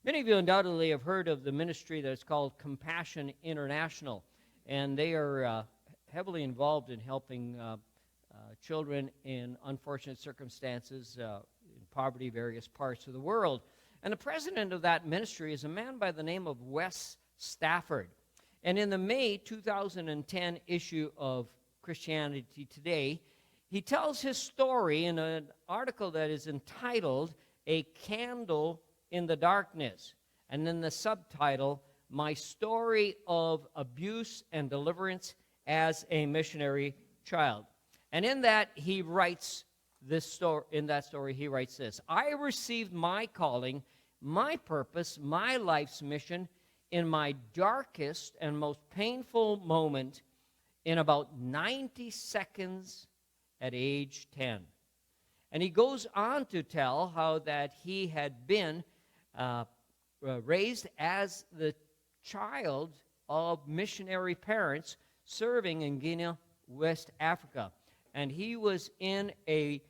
Many of you undoubtedly have heard of the ministry that's called Compassion International, and they are heavily involved in helping children in unfortunate circumstances, in poverty, various parts of the world. And the president of that ministry is a man by the name of Wess Stafford. And in the May 2010 issue of Christianity Today, he tells his story in an article that is entitled "A Candle in the Darkness," and then the subtitle, "My Story of Abuse and Deliverance as a Missionary Child." And in that he writes this story. In that story he writes this: "I received my calling, my purpose, my life's mission in my darkest and most painful moment in about 90 seconds at age 10. And he goes on to tell how that he had been raised as the child of missionary parents serving in Guinea, West Africa. And he was in a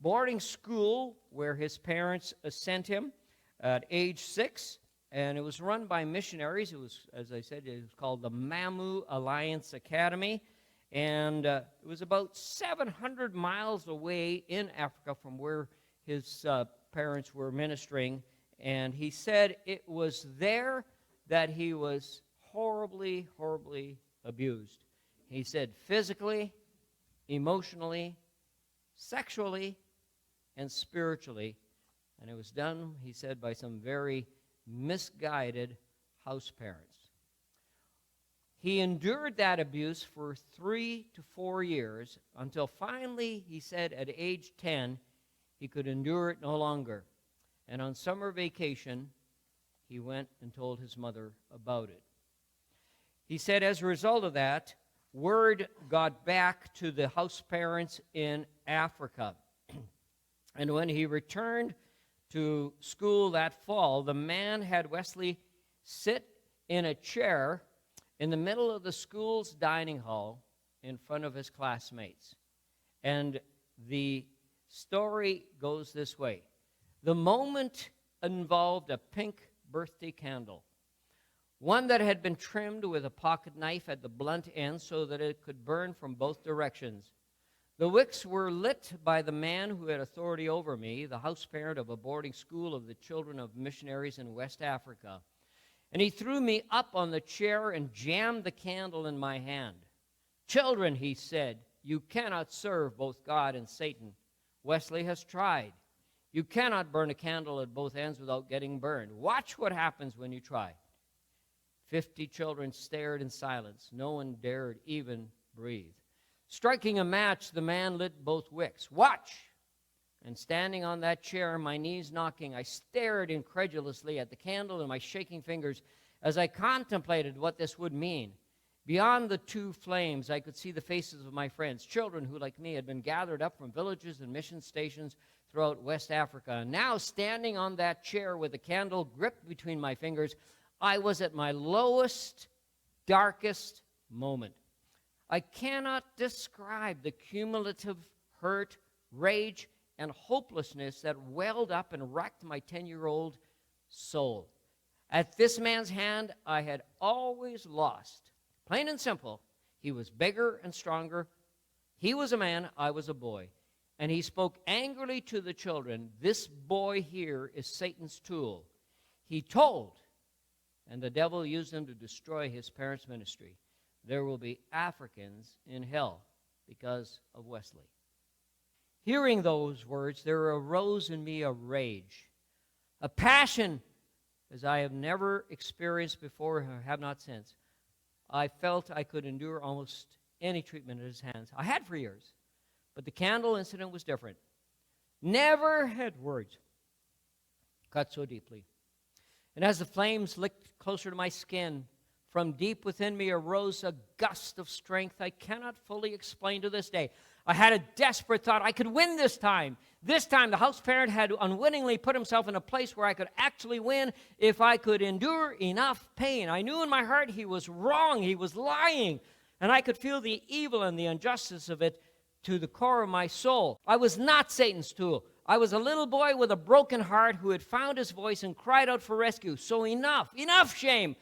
boarding school where his parents sent him at age 6, and it was run by missionaries. It was, as I said, it was called the Mamu Alliance Academy, and it was about 700 miles away in Africa from where his parents were ministering. And he said it was there that he was horribly, horribly abused. He said physically, emotionally, sexually, and spiritually. And it was done, he said, by some very misguided house parents. He endured that abuse for 3 to 4 years until finally, he said, at age 10, he could endure it no longer. And on summer vacation, he went and told his mother about it. He said as a result of that, word got back to the house parents in Africa. And when he returned to school that fall, the man had Wesley sit in a chair in the middle of the school's dining hall in front of his classmates. And the story goes this way. The moment involved a pink birthday candle, one that had been trimmed with a pocket knife at the blunt end so that it could burn from both directions. The wicks were lit by the man who had authority over me, the house parent of a boarding school of the children of missionaries in West Africa. And he threw me up on the chair and jammed the candle in my hand. "Children," he said, "you cannot serve both God and Satan. Wesley has tried. You cannot burn a candle at both ends without getting burned. Watch what happens when you try." 50 children stared in silence. No one dared even breathe. Striking a match, the man lit both wicks. "Watch!" And standing on that chair, my knees knocking, I stared incredulously at the candle in my shaking fingers as I contemplated what this would mean. Beyond the two flames, I could see the faces of my friends, children who, like me, had been gathered up from villages and mission stations throughout West Africa. And now, standing on that chair with the candle gripped between my fingers, I was at my lowest, darkest moment. I cannot describe the cumulative hurt, rage, and hopelessness that welled up and wrecked my 10-year-old soul. At this man's hand, I had always lost. Plain and simple, he was bigger and stronger. He was a man, I was a boy. And he spoke angrily to the children, "This boy here is Satan's tool." He told, and the devil used him to destroy his parents' ministry, "There will be Africans in hell because of Wesley." Hearing those words, there arose in me a rage, a passion as I have never experienced before or have not since. I felt I could endure almost any treatment at his hands. I had for years, but the candle incident was different. Never had words cut so deeply. And as the flames licked closer to my skin, from deep within me arose a gust of strength I cannot fully explain to this day. I had a desperate thought. I could win this time. This time, the house parent had unwittingly put himself in a place where I could actually win if I could endure enough pain. I knew in my heart he was wrong. He was lying. And I could feel the evil and the injustice of it to the core of my soul. I was not Satan's tool. I was a little boy with a broken heart who had found his voice and cried out for rescue. So enough shame,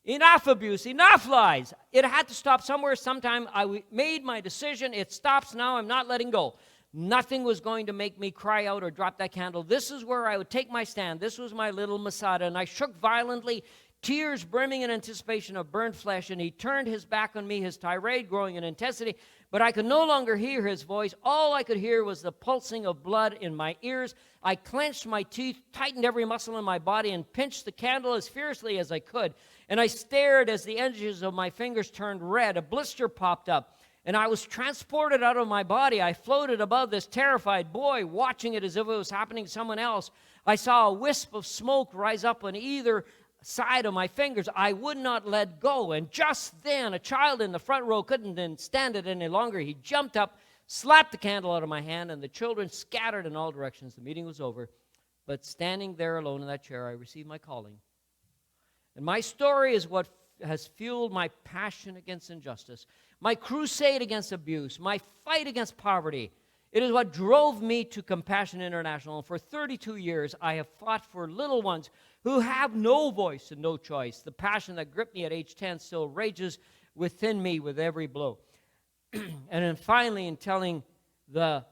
enough abuse, enough lies. It had to stop somewhere, sometime. I made my decision. It stops now. I'm not letting go. Nothing was going to make me cry out or drop that candle. This is where I would take my stand. This was my little Masada, and I shook violently, tears brimming in anticipation of burned flesh, and he turned his back on me, his tirade growing in intensity, but I could no longer hear his voice. All I could hear was the pulsing of blood in my ears. I clenched my teeth, tightened every muscle in my body, and pinched the candle as fiercely as I could, and I stared as the edges of my fingers turned red. A blister popped up, and I was transported out of my body. I floated above this terrified boy, watching it as if it was happening to someone else. I saw a wisp of smoke rise up on either side of my fingers. I would not let go, and just then a child in the front row couldn't stand it any longer. He jumped up, slapped the candle out of my hand, and the children scattered in all directions. The meeting was over, but standing there alone in that chair, I received my calling. And my story is what has fueled my passion against injustice, my crusade against abuse, my fight against poverty. It is what drove me to Compassion International. And for 32 years, I have fought for little ones who have no voice and no choice. The passion that gripped me at age 10 still rages within me with every blow. And then finally, in telling my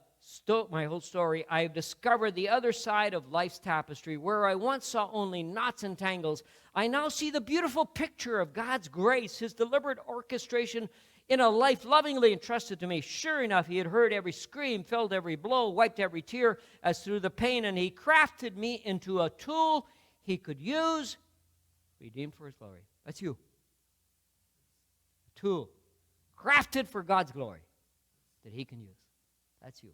whole story, I have discovered the other side of life's tapestry. Where I once saw only knots and tangles, I now see the beautiful picture of God's grace, his deliberate orchestration in a life lovingly entrusted to me. Sure enough, he had heard every scream, felt every blow, wiped every tear as through the pain, and he crafted me into a tool he could use, redeemed for his glory. That's you. A tool crafted for God's glory that he can use. That's you.